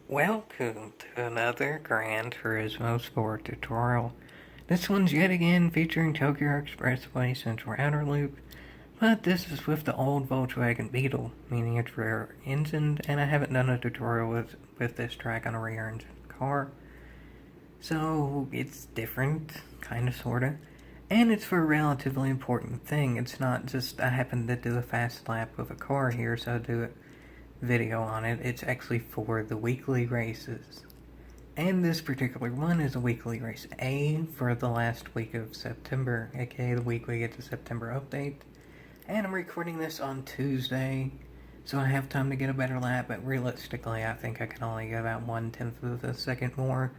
Welcome to another Gran Turismo Sport tutorial. This one's yet again featuring Tokyo Expressway Central Outer Loop, but this is with the old Volkswagen Beetle, meaning it's rear engined, and I haven't done a tutorial with this track on a rear engine car. So it's different, kinda sorta. And it's for a relatively important thing. It's not just I happen to do a fast lap with a car here, so I do a video on it. It's actually for the weekly races. And this particular one is a weekly race A for the last week of September, aka the week we get the September update. And I'm recording this on Tuesday, so I have time to get a better lap, but realistically I think I can only get about 1/10 of a second more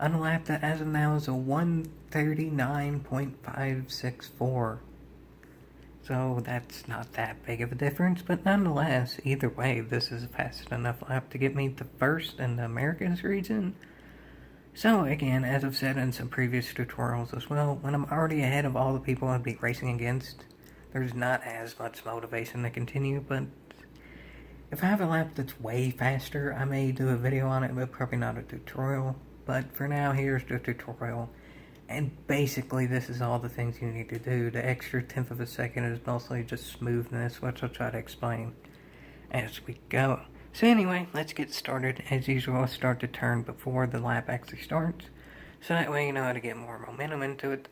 on a lap that as of now is a 1:39.564. So that's not that big of a difference, but nonetheless, either way, this is a fast enough lap to get me the first in the Americas region. So again, as I've said in some previous tutorials as well, when I'm already ahead of all the people I'd be racing against, there's not as much motivation to continue, but if I have a lap that's way faster, I may do a video on it, but probably not a tutorial. But for now, here's the tutorial. And basically, this is all the things you need to do. The extra 10th of a second is mostly just smoothness, which I'll try to explain as we go. So anyway, let's get started. As usual, I'll start the turn before the lap actually starts, so that way you know how to get more momentum into it.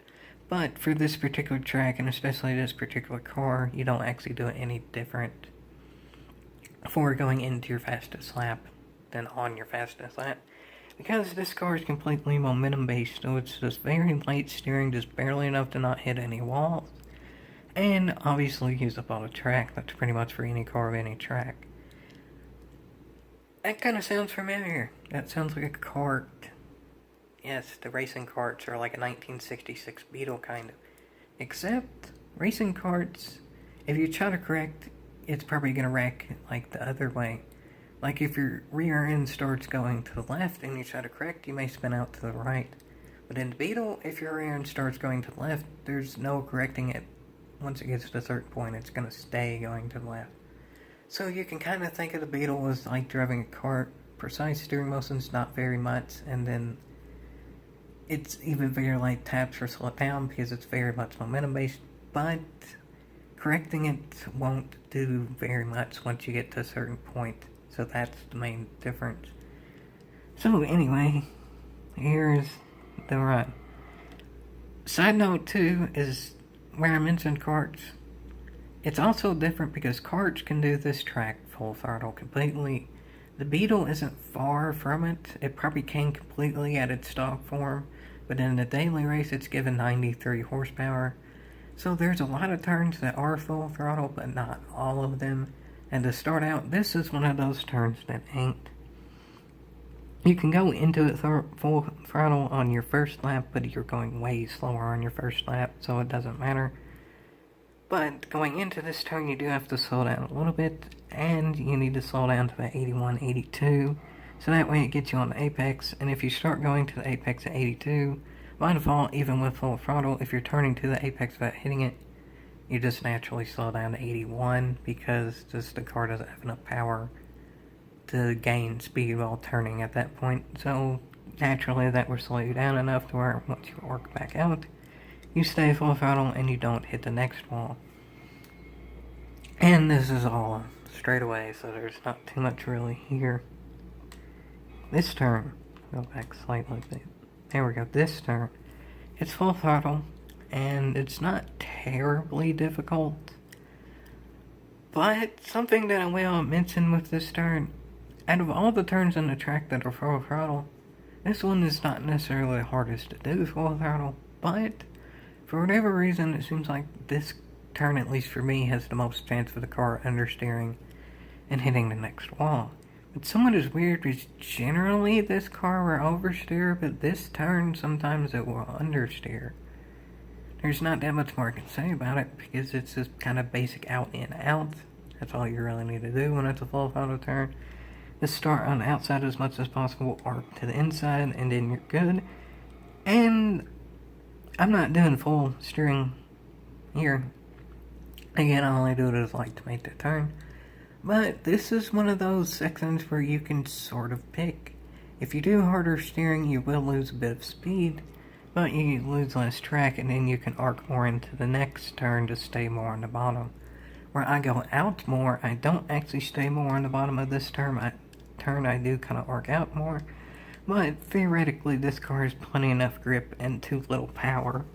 But for this particular track, and especially this particular car, you don't actually do it any different before going into your fastest lap than on your fastest lap. Because this car is completely momentum based, so it's just very light steering, just barely enough to not hit any walls. And obviously use up all the track. That's pretty much for any car of any track. That kind of sounds familiar. That sounds like a kart. Yes, the racing karts are like a 1966 Beetle kind of. Except, racing karts, if you try to correct, it's probably going to wreck like the other way. Like if your rear end starts going to the left and you try to correct, you may spin out to the right. But in the Beetle, if your rear end starts going to the left, there's no correcting it. Once it gets to a certain point, it's going to stay going to the left. So you can kind of think of the Beetle as like driving a kart. Precise steering motion's not very much, and then it's even very light taps or slow it down because it's very much momentum based, but correcting it won't do very much once you get to a certain point. So that's the main difference. So anyway, here's the run. Side note too is where I mentioned karts. It's also different because karts can do this track full throttle completely. The Beetle isn't far from it. It probably can completely at its stock form, but in the daily race it's given 93 horsepower. So there's a lot of turns that are full throttle, but not all of them. And to start out, this is one of those turns that ain't. You can go into it full throttle on your first lap, but you're going way slower on your first lap, so it doesn't matter. But going into this turn, you do have to slow down a little bit, and you need to slow down to about 81, 82, so that way it gets you on the apex. And if you start going to the apex at 82, by default, even with full throttle, if you're turning to the apex without hitting it, you just naturally slow down to 81 because just the car doesn't have enough power to gain speed while turning at that point. So naturally that will slow you down enough to where once you work back out, you stay full throttle and you don't hit the next wall. And this is all straight away, so there's not too much really here. This turn, go back slightly bit. There we go, this turn, it's full throttle. And it's not terribly difficult, but something that I will mention with this turn, out of all the turns on the track that are full throttle, this one is not necessarily the hardest to do full throttle, but for whatever reason it seems like this turn, at least for me, has the most chance of the car understeering and hitting the next wall. What's somewhat is weird is generally this car will oversteer, but this turn sometimes it will understeer. There's not that much more I can say about it because it's just kind of basic out in out. That's all you really need to do when it's a full throttle turn. Just start on the outside as much as possible, arc to the inside, and then you're good. And I'm not doing full steering here. Again, I only do it as like to make the turn. But this is one of those sections where you can sort of pick. If you do harder steering, you will lose a bit of speed, but you lose less track, and then you can arc more into the next turn to stay more on the bottom. Where I go out more, I don't actually stay more on the bottom of this turn. I do kind of arc out more, but theoretically this car has plenty enough grip and too little power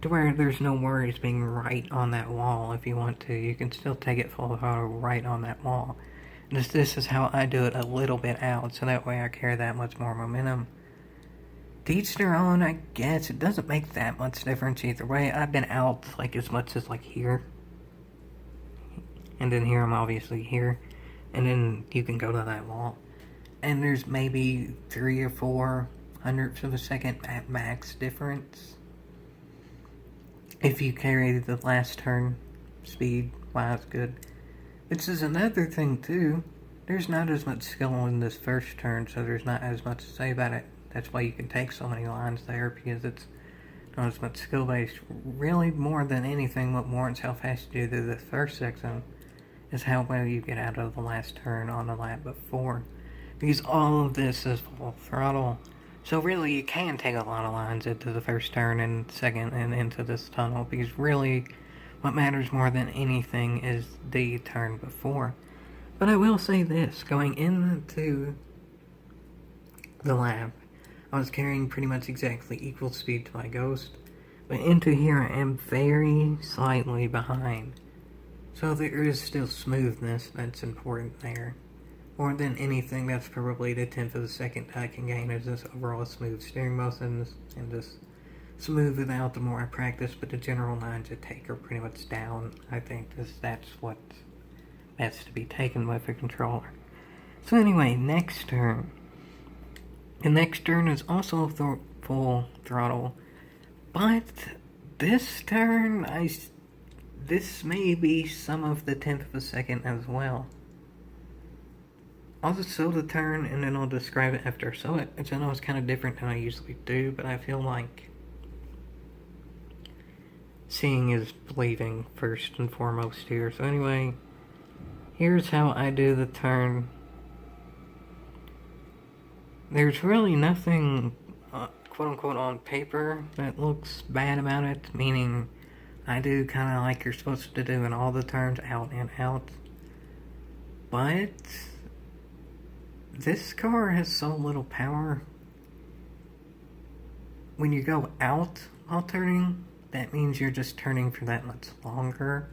to where there's no worries being right on that wall. If you want to, you can still take it full throttle right on that wall. This is how I do it, a little bit out, so that way I carry that much more momentum. To each their own, I guess. It doesn't make that much difference either way. I've been out like as much as like here, and then here I'm obviously here, and then you can go to that wall, and there's maybe 3 or 4 hundredths of a second at max difference if you carry the last turn speed wise good. Which is another thing too. There's not as much skill in this first turn, so there's not as much to say about it. That's why you can take so many lines there, because it's not as much skill based. Really, more than anything, what warrants how fast you do the first section is how well you get out of the last turn on the lap before. Because all of this is full throttle. So really, you can take a lot of lines into the first turn and second and into this tunnel, because really what matters more than anything is the turn before. But I will say this, going into the lap, I was carrying pretty much exactly equal speed to my Ghost, but into here I am very slightly behind. So there is still smoothness that's important there. More than anything, that's probably the 10th of a second I can gain, is this overall smooth steering motions, and just smooth it out the more I practice, but the general lines I take are pretty much down. I think that's what best to be taken with a controller. So anyway, next turn. The next turn is also full throttle, but this turn, this may be some of the 10th of a second as well. I'll just show the turn and then I'll describe it after I show it, which I know is kind of different than I usually do, but I feel like seeing is believing first and foremost here. So anyway, here's how I do the turn. There's really nothing, quote-unquote, on paper that looks bad about it, meaning I do kind of like you're supposed to do in all the turns, out and out. But this car has so little power. When you go out while turning, that means you're just turning for that much longer.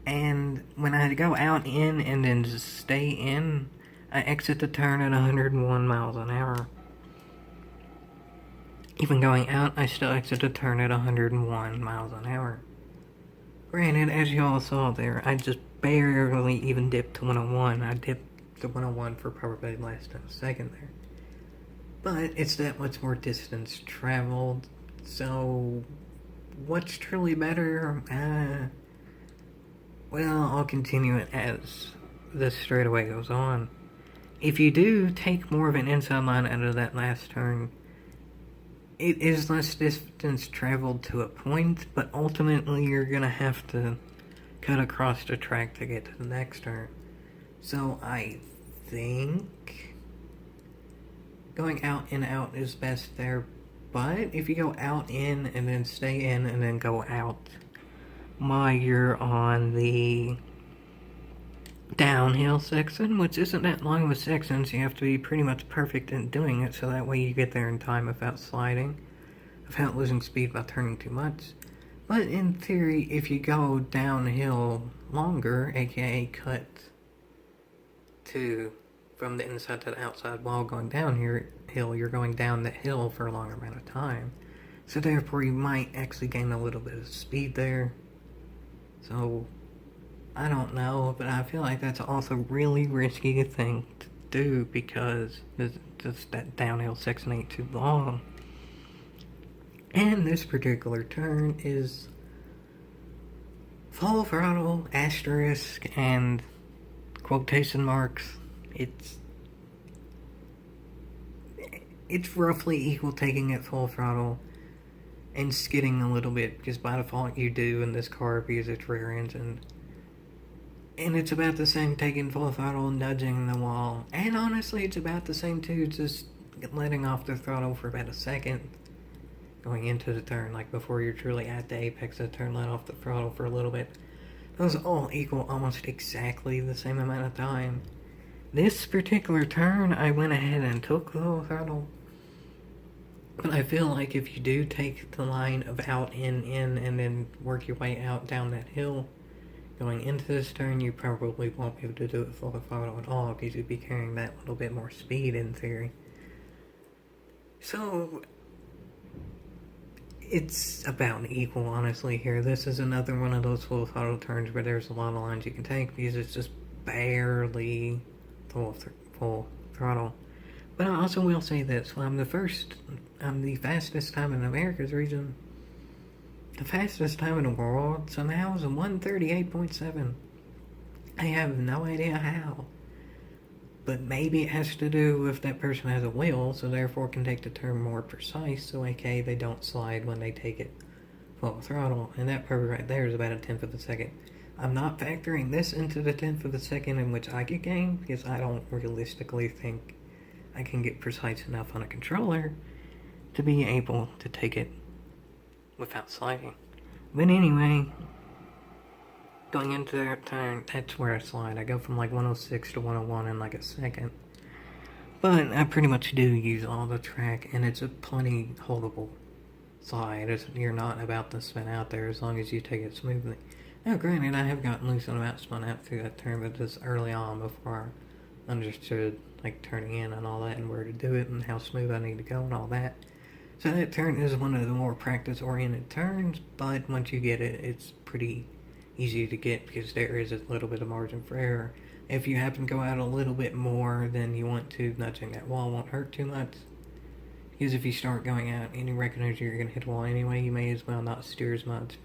And when I go out, in, and then just stay in, I exit the turn at 101 miles an hour. Even going out, I still exit the turn at 101 miles an hour. Granted, as you all saw there, I just barely even dipped to 101. I dipped to 101 for probably less than a second there. But it's that much more distance traveled, so what's truly better? Well, I'll continue it as this straightaway goes on. If you do take more of an inside line out of that last turn, it is less distance traveled to a point, but ultimately you're going to have to cut across the track to get to the next turn. So I think going out and out is best there, but if you go out, in, and then stay in, and then go out, you're on the downhill section, which isn't that long of a section, so you have to be pretty much perfect in doing it, so that way you get there in time without sliding, without losing speed by turning too much. But in theory, if you go downhill longer, aka cut from the inside to the outside while going downhill, you're going down the hill for a longer amount of time. So therefore you might actually gain a little bit of speed there. So I don't know, but I feel like that's also really risky thing to do, because that downhill section ain't too long. And this particular turn is full throttle, asterisk, and quotation marks. It's roughly equal taking it full throttle and skidding a little bit, because by default you do in this car because it's rear engine. And it's about the same taking full throttle, nudging the wall. And honestly, it's about the same too, just letting off the throttle for about a second. Going into the turn, like before you're truly at the apex of the turn, let off the throttle for a little bit. Those all equal almost exactly the same amount of time. This particular turn, I went ahead and took the full throttle. But I feel like if you do take the line of out, in, and then work your way out down that hill, going into this turn, you probably won't be able to do it full throttle at all because you'd be carrying that little bit more speed in theory. So, it's about equal, honestly, here. This is another one of those full throttle turns where there's a lot of lines you can take because it's just barely full throttle. But I also will say this, I'm the fastest time in America's region. The fastest time in the world somehow is a 138.7. I have no idea how. But maybe it has to do with that person has a wheel, so therefore can take the turn more precise, so aka they don't slide when they take it full throttle. And that probably right there is about a tenth of a second. I'm not factoring this into the tenth of a second in which I could gain, because I don't realistically think I can get precise enough on a controller to be able to take it without sliding. But anyway, going into that turn, that's where I slide. I go from like 106 to 101 in like a second. But I pretty much do use all the track, and it's a plenty holdable slide. You're not about to spin out there as long as you take it smoothly. Now granted, I have gotten loose and about spun out through that turn, but just early on before I understood like turning in and all that and where to do it and how smooth I need to go and all that. So that turn is one of the more practice-oriented turns, but once you get it, it's pretty easy to get because there is a little bit of margin for error. If you happen to go out a little bit more than you want to, nudging that wall won't hurt too much. Because if you start going out and you recognize you're going to hit the wall anyway, you may as well not steer as much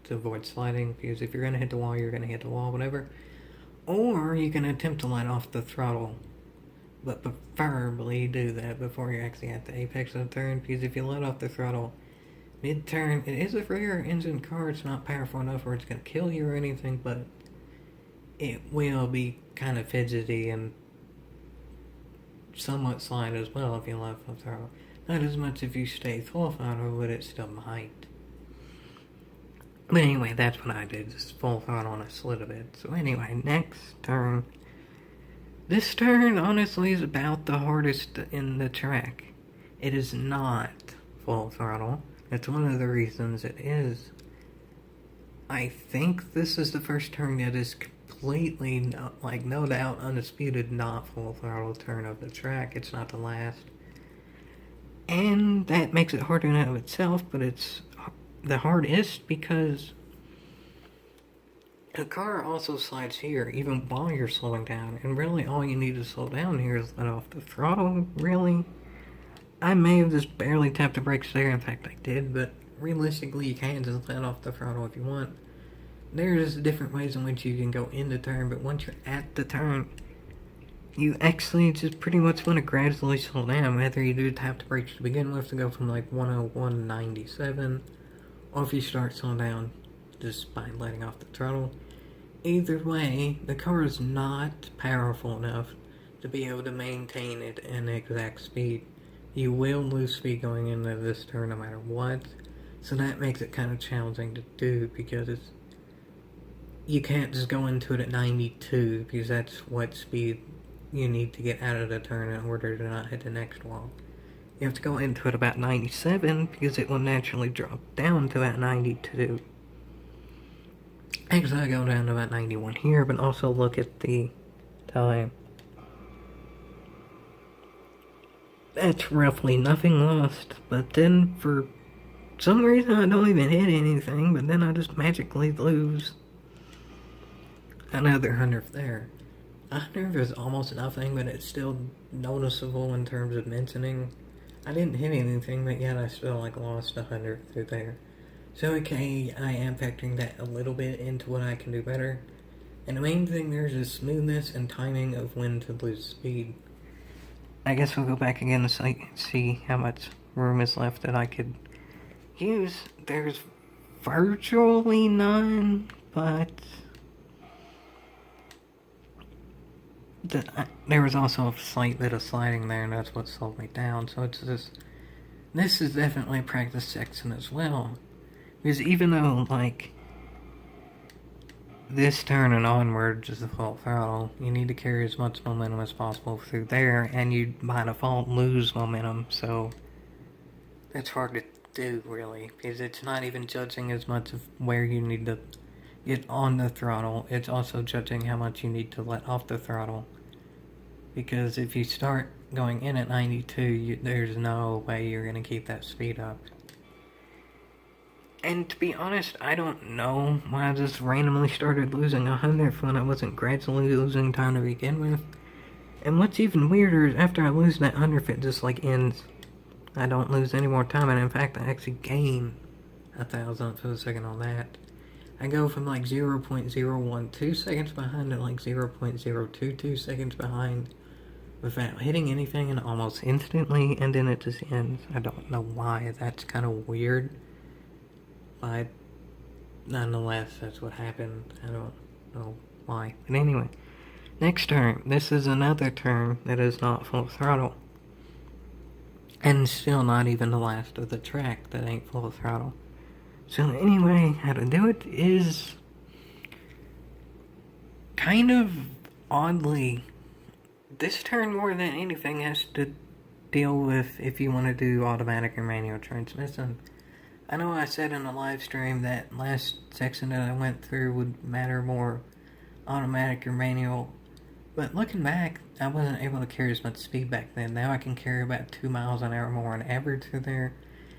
to avoid sliding, because if you're going to hit the wall, you're going to hit the wall, whatever. Or you can attempt to let off the throttle, but preferably do that before you're actually at the apex of the turn, because if you let off the throttle mid-turn, it is a rear engine car. It's not powerful enough where it's going to kill you or anything, but it will be kind of fidgety and somewhat slide as well if you let off the throttle. Not as much if you stay full throttle, but it still might. But anyway, that's what I did, just full throttle and I slid a bit. So anyway, next turn. This turn, honestly, is about the hardest in the track. It is not full throttle. That's one of the reasons it is. I think this is the first turn that is completely, no doubt, undisputed, not full throttle turn of the track. It's not the last. And that makes it hard in and of itself, but it's the hardest because the car also slides here even while you're slowing down, and really all you need to slow down here is let off the throttle, really. I may have just barely tapped the brakes there, in fact I did, but realistically you can just let off the throttle if you want. There's different ways in which you can go in the turn, but once you're at the turn, you actually just pretty much want to gradually slow down, whether you do tap the brakes to begin with to go from like 101.97, or if you start slowing down just by letting off the throttle. Either way, the car is not powerful enough to be able to maintain it in exact speed. You will lose speed going into this turn no matter what, so that makes it kind of challenging to do because you can't just go into it at 92 because that's what speed you need to get out of the turn in order to not hit the next wall. You have to go into it about 97 because it will naturally drop down to about 92. Actually, I go down to about 91 here, but also look at the time. That's roughly nothing lost, but then for some reason I don't even hit anything, but then I just magically lose another 100 there. 100 is almost nothing, but it's still noticeable in terms of mentioning. I didn't hit anything, but yet I still lost 100 through there. So okay, I am factoring that a little bit into what I can do better. And the main thing there is smoothness and timing of when to lose speed. I guess we'll go back again and see how much room is left that I could use. There's virtually none, but there was also a slight bit of sliding there, and that's what slowed me down. So it's just, this is definitely a practice section as well. Because even though, like, this turn and onward is the full throttle, you need to carry as much momentum as possible through there, and you by default lose momentum, so it's hard to do, really, because it's not even judging as much of where you need to get on the throttle, it's also judging how much you need to let off the throttle. Because if you start going in at 92, there's no way you're going to keep that speed up. And to be honest, I don't know why I just randomly started losing 100 when I wasn't gradually losing time to begin with. And what's even weirder is after I lose that 100, it just like ends. I don't lose any more time, and in fact, I actually gain 1,000th of a second on that. I go from like 0.012 seconds behind to like 0.022 seconds behind without hitting anything, and almost instantly, and then it just ends. I don't know why, that's kind of weird. But nonetheless, that's what happened. I don't know why. But anyway, next turn. This is another turn that is not full throttle. And still not even the last of the track that ain't full throttle. So anyway, how to do it is kind of oddly, this turn more than anything has to deal with if you want to do automatic or manual transmission. I know I said in a live stream that last section that I went through would matter more automatic or manual, but looking back, I wasn't able to carry as much speed back then. Now I can carry about 2 miles an hour more on average through there,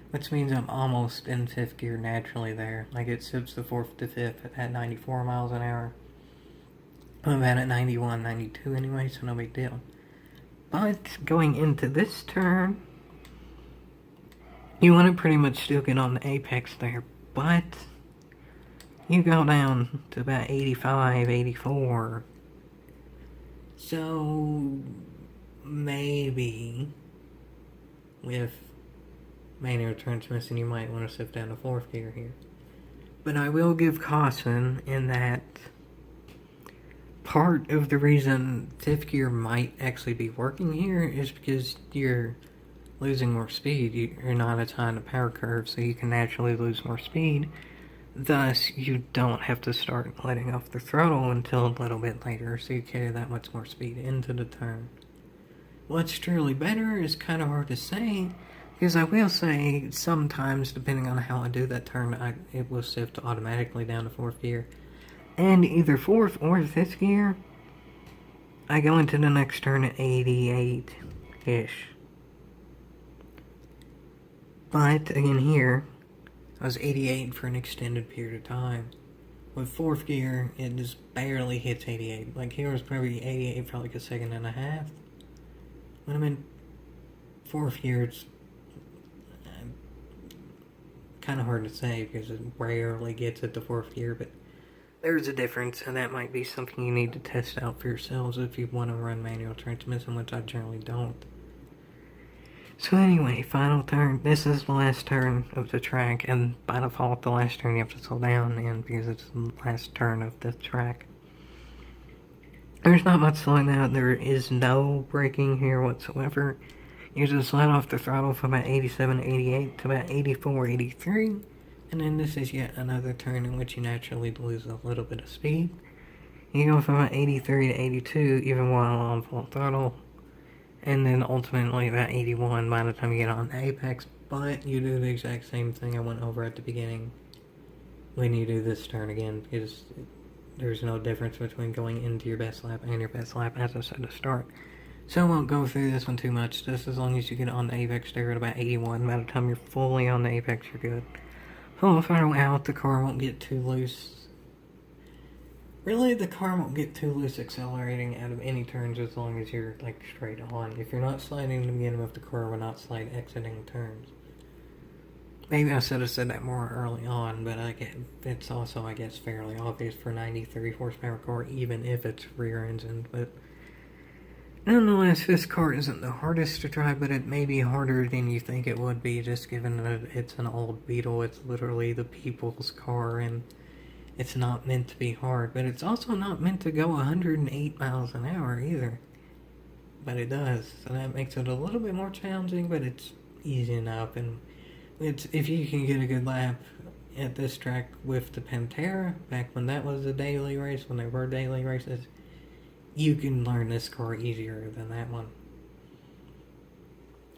which means I'm almost in 5th gear naturally there. Like it shifts the 4th to 5th at 94 miles an hour. I'm about at 91, 92 anyway, so no big deal. But going into this turn, you want to pretty much still get on the apex there, but you go down to about 85, 84. So maybe with manual transmission you might want to shift down to 4th gear here. But I will give caution in that part of the reason 5th gear might actually be working here is because you're losing more speed. You're not as high in the power curve, so you can naturally lose more speed. Thus, you don't have to start letting off the throttle until a little bit later, so you carry that much more speed into the turn. What's truly better is kind of hard to say, because I will say sometimes, depending on how I do that turn, it will shift automatically down to 4th gear. And either 4th or 5th gear, I go into the next turn at 88-ish. But, again here, I was 88 for an extended period of time. With 4th gear, it just barely hits 88. Like here was probably 88 for like a second and a half. When I'm in 4th gear, it's kind of hard to say because it rarely gets at the 4th gear, but there's a difference, and that might be something you need to test out for yourselves if you want to run manual transmission, which I generally don't. So anyway, final turn. This is the last turn of the track, and by default, the last turn you have to slow down in because it's the last turn of the track. There's not much slowing down. There is no braking here whatsoever. You just let off the throttle from about 87, 88 to about 84, 83, and then this is yet another turn in which you naturally lose a little bit of speed. You go from about 83 to 82 even while on full throttle. And then ultimately about 81 by the time you get on apex, but you do the exact same thing I went over at the beginning when you do this turn again, because there's no difference between going into your best lap and your best lap, as I said to start. So I won't go through this one too much, just as long as you get on the apex there at about 81, by the time you're fully on the apex, you're good. Full throttle out, the car won't get too loose. Really, the car won't get too loose accelerating out of any turns as long as you're, like, straight on. If you're not sliding to begin with, the car will not slide exiting turns. Maybe I should have said that more early on, but it's also, I guess, fairly obvious for a 93 horsepower car, even if it's rear engine. But nonetheless, this car isn't the hardest to drive, but it may be harder than you think it would be, just given that it's an old Beetle. It's literally the people's car, and it's not meant to be hard, but it's also not meant to go 108 miles an hour either. But it does, so that makes it a little bit more challenging, but it's easy enough. And it's if you can get a good lap at this track with the Pantera, back when that was a daily race, when there were daily races, you can learn this car easier than that one.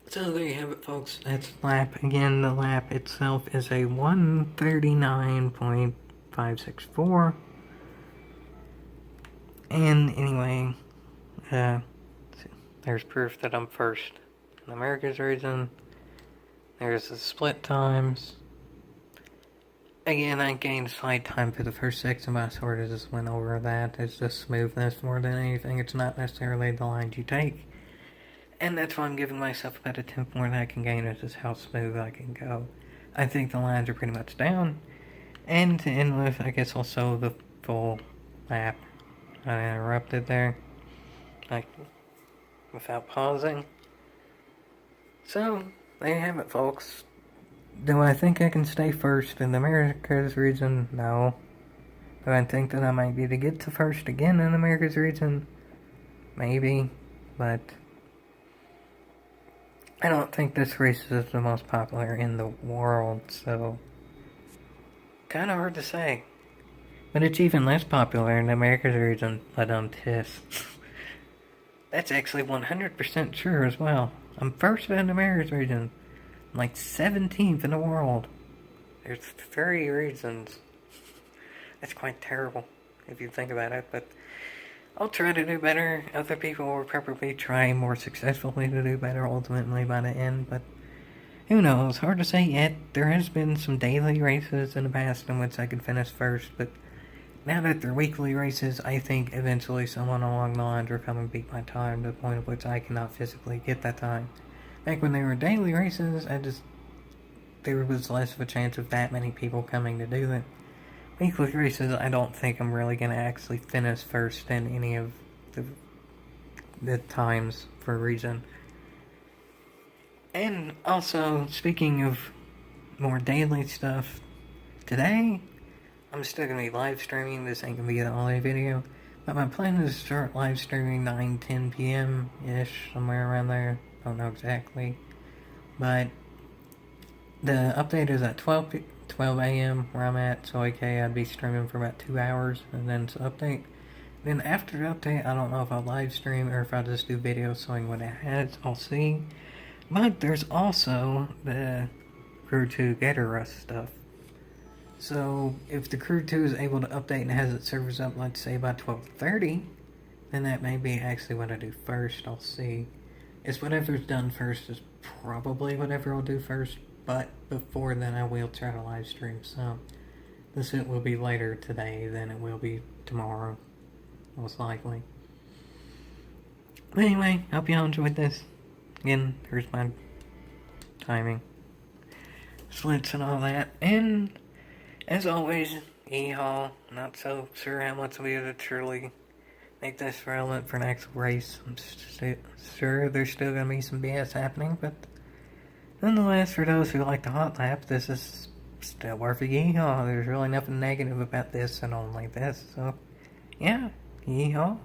So there you have it, folks. That's lap. Again, the lap itself is a 139.564. And anyway, there's proof that I'm first in America's region. There's the split times. Again, I gained slight time for the first section, but I sort of just went over that. It's just smoothness more than anything. It's not necessarily the lines you take. And that's why I'm giving myself about a tenth more than I can gain. It's just how smooth I can go. I think the lines are pretty much down. And to end with, I guess also the full lap. I interrupted there, like, without pausing. So, there you have it, folks. Do I think I can stay first in the Americas region? No. Do I think that I might be able to get to first again in the Americas region? Maybe. But I don't think this race is the most popular in the world, so kind of hard to say. But it's even less popular in the Americas region, but on TIS. That's actually 100% true as well. I'm first in the Americas region. I'm like 17th in the world. There's 3 regions. That's quite terrible if you think about it, but I'll try to do better. Other people will probably try more successfully to do better ultimately by the end, but who knows? Hard to say yet. There has been some daily races in the past in which I could finish first, but now that they're weekly races, I think eventually someone along the lines will come and beat my time to the point at which I cannot physically get that time. Back when they were daily races, there was less of a chance of that many people coming to do it. Weekly races, I don't think I'm really going to actually finish first in any of the times for a reason. And also, speaking of more daily stuff, today, I'm still going to be live streaming. This ain't going to be the only video. But my plan is to start live streaming 9-10 p.m.-ish, somewhere around there. Don't know exactly. But the update is at 12 a.m. where I'm at, so okay, I'd be streaming for about 2 hours, and then it's update. Then after the update, I don't know if I'll live stream or if I'll just do videos showing what it has. I'll see. But there's also the Crew 2 Gator Rust stuff. So if the Crew 2 is able to update and has its servers up, let's say by 12:30, then that may be actually what I do first. I'll see. It's whatever's done first is probably whatever I'll do first. But before then, I will try to live stream some. This will be later today than it will be tomorrow, most likely. But anyway, hope y'all enjoyed this. Again, here's my timing, slits and all that. And as always, yeehaw. Not so sure how much we would truly make this relevant for next race. I'm sure there's still going to be some BS happening, but nonetheless, for those who like the hot lap, this is still worth a yeehaw. There's really nothing negative about this and only this, so yeah, yeehaw.